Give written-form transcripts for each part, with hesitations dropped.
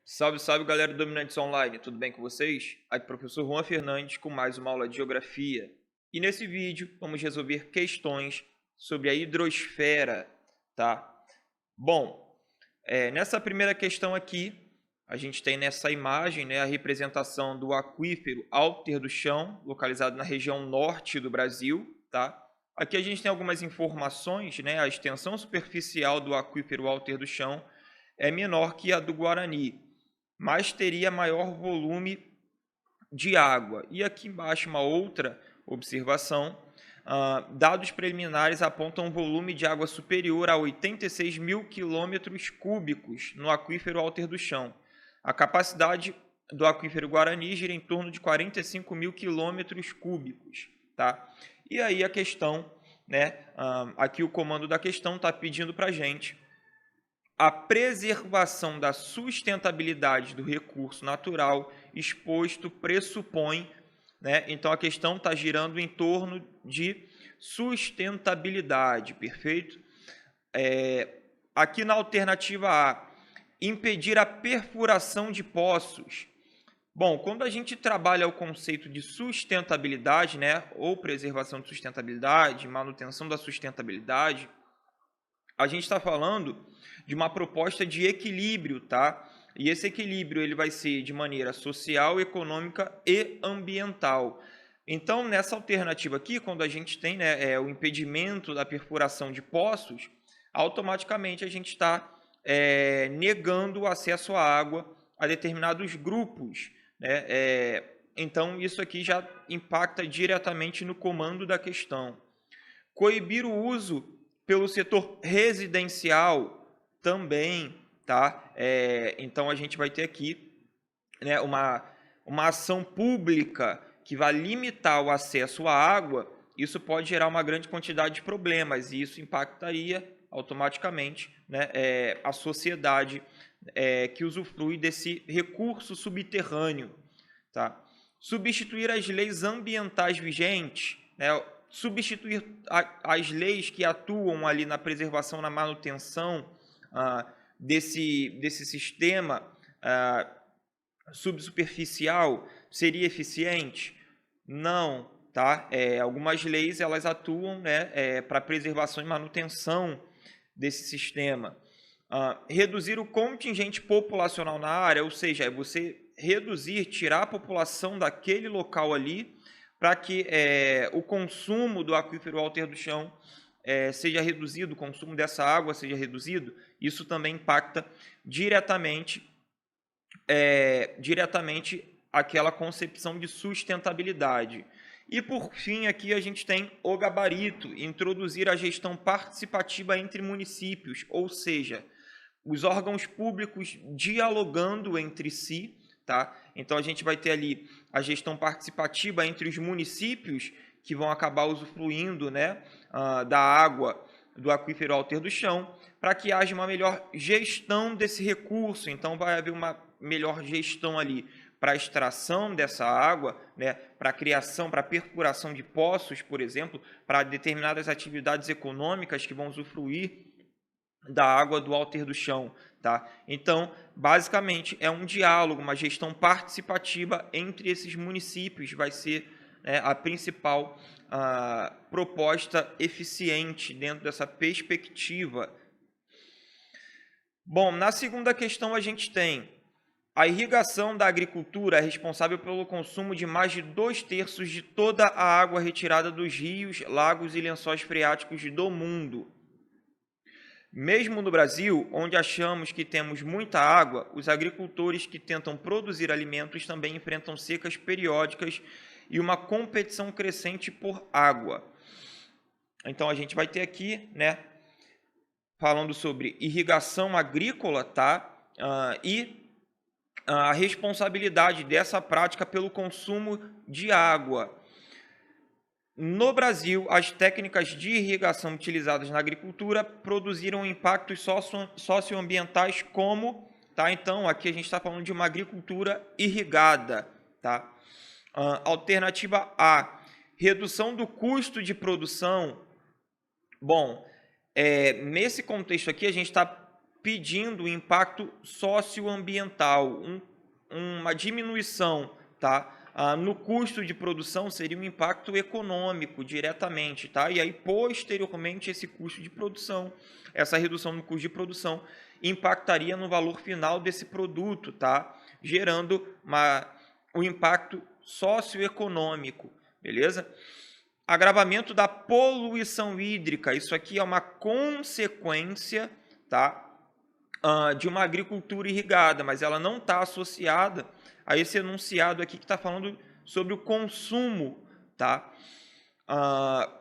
Salve, salve galera do Dominantes Online, tudo bem com vocês? Aqui é o professor Juan Fernandes com mais uma aula de Geografia. E nesse vídeo vamos resolver questões sobre a hidrosfera, tá? Bom, nessa primeira questão aqui, a gente tem nessa imagem, né, a representação do aquífero Alter do Chão, localizado na região norte do Brasil, tá? Aqui a gente tem algumas informações, né? A extensão superficial do aquífero Alter do Chão é menor que a do Guarani, mas teria maior volume de água. E aqui embaixo uma outra observação. Dados preliminares apontam um volume de água superior a 86 mil quilômetros cúbicos no aquífero Alter do Chão. A capacidade do aquífero Guarani gira em torno de 45 mil quilômetros cúbicos. Tá? E aí a questão, né, aqui o comando da questão está pedindo para a gente a preservação da sustentabilidade do recurso natural exposto pressupõe, né? Então a questão está girando em torno de sustentabilidade, perfeito? Aqui na alternativa A, impedir a perfuração de poços. Bom, quando a gente trabalha o conceito de sustentabilidade, né, ou preservação de sustentabilidade, manutenção da sustentabilidade, a gente está falando de uma proposta de equilíbrio, tá? E esse equilíbrio ele vai ser de maneira social, econômica e ambiental. Então, nessa alternativa aqui, quando a gente tem, né, o impedimento da perfuração de poços, automaticamente a gente está negando o acesso à água a determinados grupos, né? Então, isso aqui já impacta diretamente no comando da questão. Coibir o uso pelo setor residencial também, tá? Então a gente vai ter aqui, né, uma ação pública que vai limitar o acesso à água. Isso pode gerar uma grande quantidade de problemas e isso impactaria automaticamente, né, a sociedade que usufrui desse recurso subterrâneo. Tá? Substituir as leis ambientais vigentes, né, substituir as leis que atuam ali na preservação, na manutenção desse sistema subsuperficial seria eficiente? Não, tá? Algumas leis elas atuam, né, para preservação e manutenção desse sistema. Reduzir o contingente populacional na área, ou seja, é você reduzir, tirar a população daquele local ali para que o consumo do aquífero Alter do Chão seja reduzido, o consumo dessa água seja reduzido. Isso também impacta diretamente aquela concepção de sustentabilidade. E, por fim, aqui a gente tem o gabarito, introduzir a gestão participativa entre municípios, ou seja, os órgãos públicos dialogando entre si, tá? Então, a gente vai ter ali a gestão participativa entre os municípios que vão acabar usufruindo, né, da água do aquífero Alter do Chão, para que haja uma melhor gestão desse recurso. Então, vai haver uma melhor gestão ali para a extração dessa água, né, para a criação, para a perfuração de poços, por exemplo, para determinadas atividades econômicas que vão usufruir da água do Alter do Chão. Tá? Então, basicamente, é um diálogo, uma gestão participativa entre esses municípios, vai ser, né, a principal proposta eficiente dentro dessa perspectiva. Bom, na segunda questão a gente tem a irrigação da agricultura é responsável pelo consumo de mais de 2/3 de toda a água retirada dos rios, lagos e lençóis freáticos do mundo. Mesmo no Brasil, onde achamos que temos muita água, os agricultores que tentam produzir alimentos também enfrentam secas periódicas e uma competição crescente por água. Então a gente vai ter aqui, né, falando sobre irrigação agrícola, tá? E a responsabilidade dessa prática pelo consumo de água. No Brasil, as técnicas de irrigação utilizadas na agricultura produziram impactos socioambientais como, tá? Então, aqui a gente está falando de uma agricultura irrigada, tá? Alternativa A, redução do custo de produção. Bom, nesse contexto aqui, a gente está pedindo o impacto socioambiental, uma diminuição, tá? No custo de produção seria um impacto econômico diretamente, tá? E aí, posteriormente, esse custo de produção, essa redução no custo de produção, impactaria no valor final desse produto, tá? Gerando um impacto socioeconômico, beleza? Agravamento da poluição hídrica, isso aqui é uma consequência, tá? De uma agricultura irrigada, mas ela não está associada a esse enunciado aqui que está falando sobre o consumo, tá?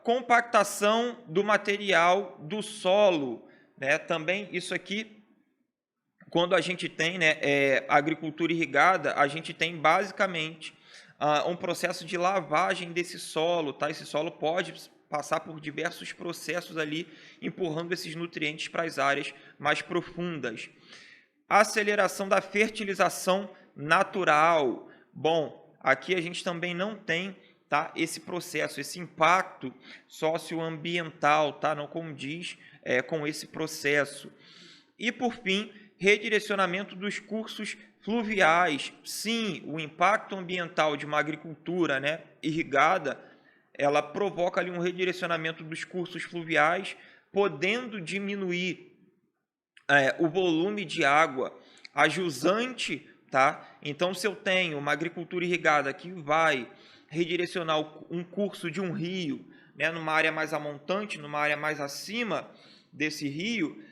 Compactação do material do solo, né? Também isso aqui, quando a gente tem, né, agricultura irrigada, a gente tem basicamente um processo de lavagem desse solo, tá? Esse solo pode passar por diversos processos ali, empurrando esses nutrientes para as áreas mais profundas. Aceleração da fertilização natural. Bom, aqui a gente também não tem, tá, esse processo, esse impacto socioambiental, tá, não condiz com esse processo. E, por fim, redirecionamento dos cursos fluviais. Sim, o impacto ambiental de uma agricultura, né, irrigada, ela provoca ali um redirecionamento dos cursos fluviais, podendo diminuir o volume de água a jusante, tá? Então, se eu tenho uma agricultura irrigada que vai redirecionar um curso de um rio, né, numa área mais amontante, numa área mais acima desse rio,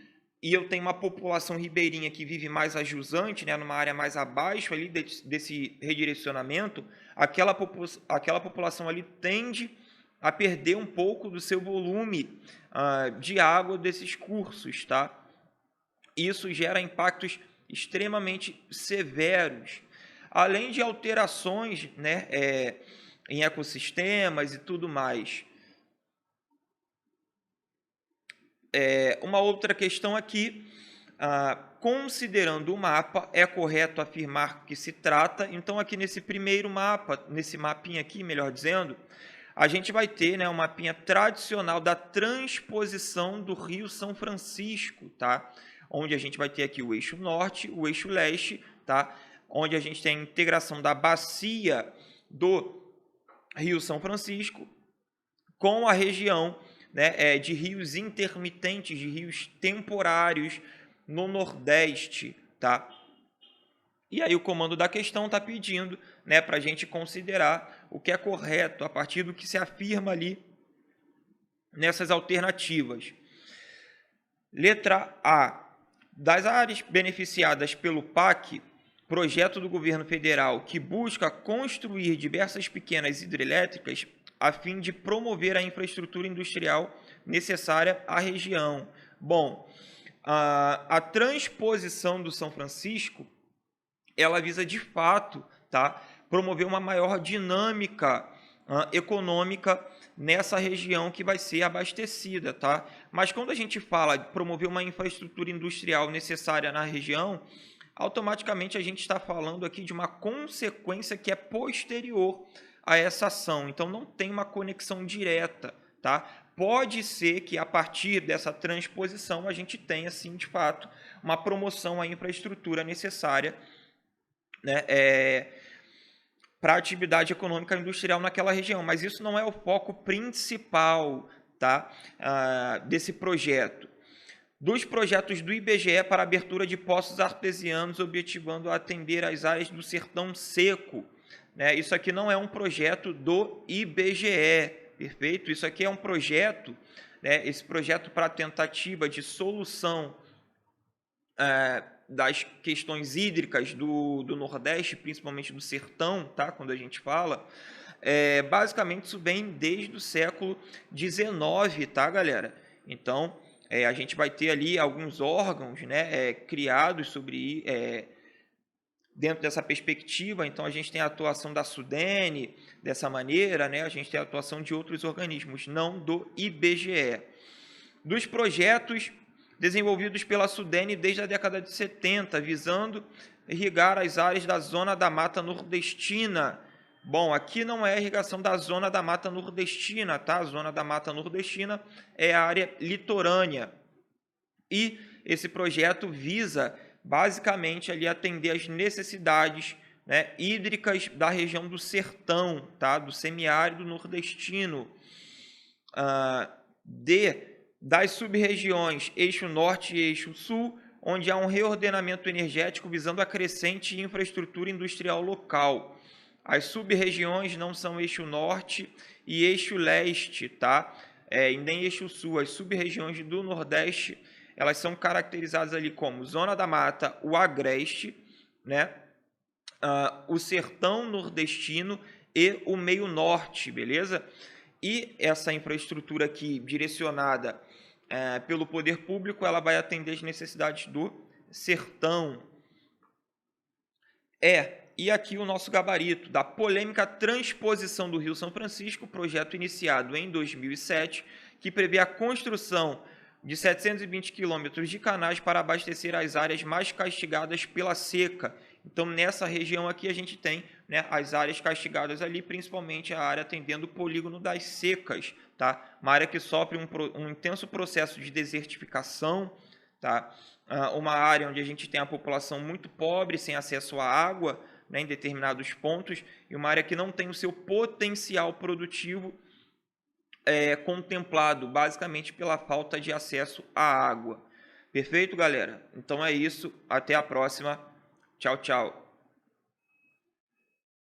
e eu tenho uma população ribeirinha que vive mais a jusante, né, numa área mais abaixo ali desse redirecionamento, aquela população ali tende a perder um pouco do seu volume de água desses cursos, tá? Isso gera impactos extremamente severos, além de alterações, né, em ecossistemas e tudo mais. Uma outra questão aqui, considerando o mapa, é correto afirmar que se trata, então aqui nesse primeiro mapa, nesse mapinha aqui, melhor dizendo, a gente vai ter, né, um mapinha tradicional da transposição do Rio São Francisco, tá? Onde a gente vai ter aqui o eixo norte, o eixo leste, tá? Onde a gente tem a integração da bacia do Rio São Francisco com a região, né, de rios intermitentes, de rios temporários no Nordeste, tá? E aí o comando da questão está pedindo, né, para a gente considerar o que é correto a partir do que se afirma ali nessas alternativas. Letra A. Das áreas beneficiadas pelo PAC, projeto do governo federal que busca construir diversas pequenas hidrelétricas a fim de promover a infraestrutura industrial necessária à região. Bom, a transposição do São Francisco, ela visa de fato, tá, promover uma maior dinâmica econômica nessa região que vai ser abastecida, tá? Mas quando a gente fala de promover uma infraestrutura industrial necessária na região, automaticamente a gente está falando aqui de uma consequência que é posterior a essa ação. Então não tem uma conexão direta, tá? Pode ser que a partir dessa transposição a gente tenha, sim, de fato, uma promoção à infraestrutura necessária, né, para a atividade econômica industrial naquela região, mas isso não é o foco principal, tá, desse projeto. Dos projetos do IBGE para abertura de poços artesianos, objetivando atender às áreas do sertão seco, né? Isso aqui não é um projeto do IBGE, perfeito? Isso aqui é um projeto, né, esse projeto para tentativa de solução das questões hídricas do Nordeste, principalmente do sertão, tá? Quando a gente fala, basicamente isso vem desde o século XIX, tá, galera? Então, a gente vai ter ali alguns órgãos, né, criados sobre dentro dessa perspectiva. Então, a gente tem a atuação da SUDENE dessa maneira, né? A gente tem a atuação de outros organismos, não do IBGE. Dos projetos desenvolvidos pela SUDENE desde a década de 70, visando irrigar as áreas da Zona da Mata Nordestina. Bom, aqui não é a irrigação da Zona da Mata Nordestina, tá? A Zona da Mata Nordestina é a área litorânea. E esse projeto visa basicamente ali atender às necessidades, né, hídricas da região do sertão, tá? Do semiárido nordestino, das sub-regiões eixo norte e eixo sul, onde há um reordenamento energético visando a crescente infraestrutura industrial local. As sub-regiões não são eixo norte e eixo leste, tá? E nem eixo sul. As sub-regiões do Nordeste, elas são caracterizadas ali como Zona da Mata, o Agreste, né? O Sertão Nordestino e o Meio Norte, beleza? E essa infraestrutura aqui, direcionada pelo poder público, ela vai atender as necessidades do sertão. E aqui o nosso gabarito da polêmica transposição do Rio São Francisco, projeto iniciado em 2007, que prevê a construção de 720 quilômetros de canais para abastecer as áreas mais castigadas pela seca. Então, nessa região aqui, a gente tem, né, as áreas castigadas ali, principalmente a área atendendo o polígono das secas, tá? Uma área que sofre um intenso processo de desertificação, tá? Uma área onde a gente tem a população muito pobre, sem acesso à água, né, em determinados pontos, e uma área que não tem o seu potencial produtivo contemplado, basicamente pela falta de acesso à água. Perfeito, galera? Então é isso. Até a próxima. Tchau, tchau.